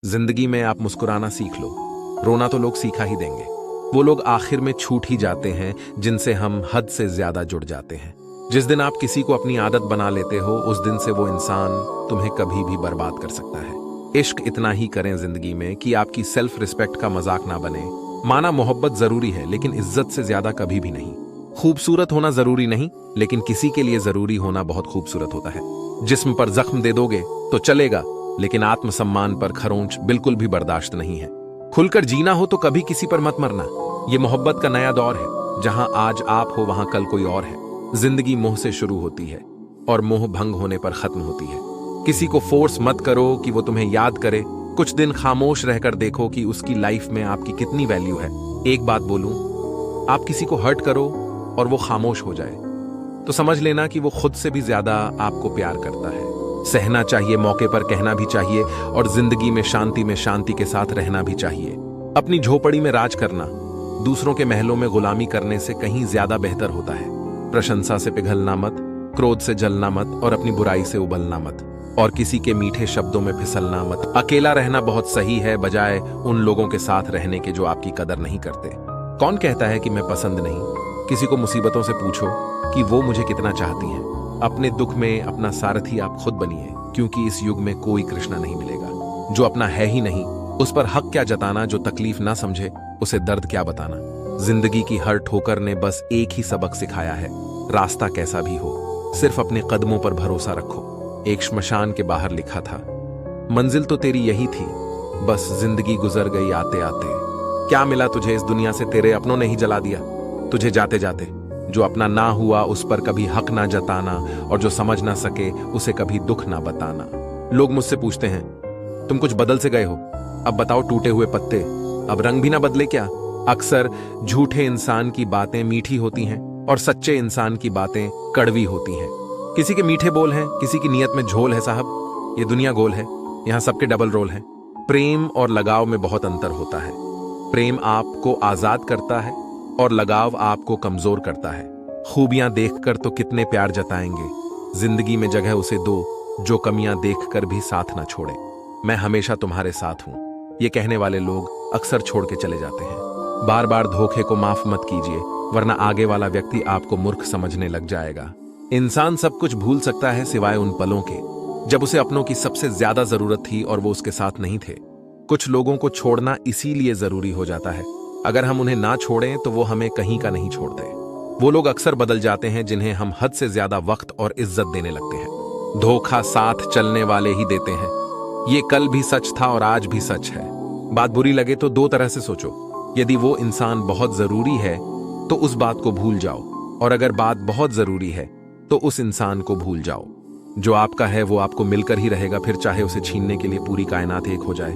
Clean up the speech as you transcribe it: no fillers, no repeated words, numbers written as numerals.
जिंदगी में आप मुस्कुराना सीख लो, रोना तो लोग सीखा ही देंगे। वो लोग आखिर में छूट ही जाते हैं जिनसे हम हद से ज्यादा जुड़ जाते हैं। जिस दिन आप किसी को अपनी आदत बना लेते हो, उस दिन से वो इंसान तुम्हें कभी भी बर्बाद कर सकता है। इश्क इतना ही करें जिंदगी में कि आपकी सेल्फ रिस्पेक्ट का मजाक ना बने। माना मोहब्बत जरूरी है, लेकिन इज्जत से ज्यादा कभी भी नहीं। खूबसूरत होना जरूरी नहीं, लेकिन किसी के लिए जरूरी होना बहुत खूबसूरत होता है। जिस्म पर जख्म दे दोगे तो चलेगा, लेकिन आत्मसम्मान पर खरोंच बिल्कुल भी बर्दाश्त नहीं है। खुलकर जीना हो तो कभी किसी पर मत मरना। ये मोहब्बत का नया दौर है, जहां आज आप हो वहां कल कोई और है। जिंदगी मोह से शुरू होती है और मोह भंग होने पर खत्म होती है। किसी को फोर्स मत करो कि वो तुम्हें याद करे। कुछ दिन खामोश रहकर देखो कि उसकी लाइफ में आपकी कितनी वैल्यू है। एक बात बोलूं, आप किसी को हर्ट करो और वो खामोश हो जाए तो समझ लेना कि वो खुद से भी ज्यादा आपको प्यार करता है। सहना चाहिए, मौके पर कहना भी चाहिए, और जिंदगी में शांति के साथ रहना भी चाहिए। अपनी झोपड़ी में राज करना दूसरों के महलों में गुलामी करने से कहीं ज्यादा बेहतर होता है। प्रशंसा से पिघलना मत, क्रोध से जलना मत, और अपनी बुराई से उबलना मत, और किसी के मीठे शब्दों में फिसलना मत। अकेला रहना बहुत सही है, बजाय उन लोगों के साथ रहने के जो आपकी कदर नहीं करते। कौन कहता है कि मैं पसंद नहीं? किसी को मुसीबतों से पूछो कि वो मुझे कितना चाहती हैं। अपने दुख में अपना सारथी आप खुद बनिए, क्योंकि इस युग में कोई कृष्णा नहीं मिलेगा। जो अपना है ही नहीं, उस पर हक क्या जताना। जो तकलीफ ना समझे, उसे दर्द क्या बताना। जिंदगी की हर ठोकर ने बस एक ही सबक सिखाया है, रास्ता कैसा भी हो, सिर्फ अपने कदमों पर भरोसा रखो। एक श्मशान के बाहर लिखा था, मंजिल तो तेरी यही थी, बस जिंदगी गुजर गई आते आते। क्या मिला तुझे इस दुनिया से? तेरे अपनों ने ही जला दिया तुझे जाते जाते। जो अपना ना हुआ उस पर कभी हक ना जताना, और जो समझ ना सके उसे कभी दुख ना बताना। लोग मुझसे पूछते हैं, तुम कुछ बदल से गए हो? अब बताओ, टूटे हुए पत्ते, अब रंग भी ना बदले क्या? अक्सर झूठे इंसान की बातें मीठी होती हैं और सच्चे इंसान की बातें कड़वी होती हैं। किसी के मीठे बोल हैं, किसी की नीयत में झोल है। साहब, ये दुनिया गोल है, यहां सबके डबल रोल हैं। प्रेम और लगाव में बहुत अंतर होता है। प्रेम आपको आजाद करता है और लगाव आपको कमजोर करता है। खूबियां देखकर तो कितने प्यार जताएंगे, जिंदगी में जगह उसे दो जो कमियां देखकर भी साथ ना छोड़े। मैं हमेशा तुम्हारे साथ हूं, ये कहने वाले लोग अक्सर छोड़ के चले जाते हैं। बार बार धोखे को माफ मत कीजिए, वरना आगे वाला व्यक्ति आपको मूर्ख समझने लग जाएगा। इंसान सब कुछ भूल सकता है सिवाय उन पलों के, जब उसे अपनों की सबसे ज्यादा जरूरत थी और वो उसके साथ नहीं थे। कुछ लोगों को छोड़ना इसीलिए जरूरी हो जाता है, अगर हम उन्हें ना छोड़ें तो वो हमें कहीं का नहीं छोड़ते। वो लोग अक्सर बदल जाते हैं जिन्हें हम हद से ज्यादा वक्त और इज्जत देने लगते हैं। धोखा साथ चलने वाले ही देते हैं। ये कल भी सच था और आज भी सच है। बात बुरी लगे तो दो तरह से सोचो। यदि वो इंसान बहुत जरूरी है तो उस बात को भूल जाओ, और अगर बात बहुत जरूरी है तो उस इंसान को भूल जाओ। जो आपका है वो आपको मिलकर ही रहेगा, फिर चाहे उसे छीनने के लिए पूरी कायनात एक हो जाए।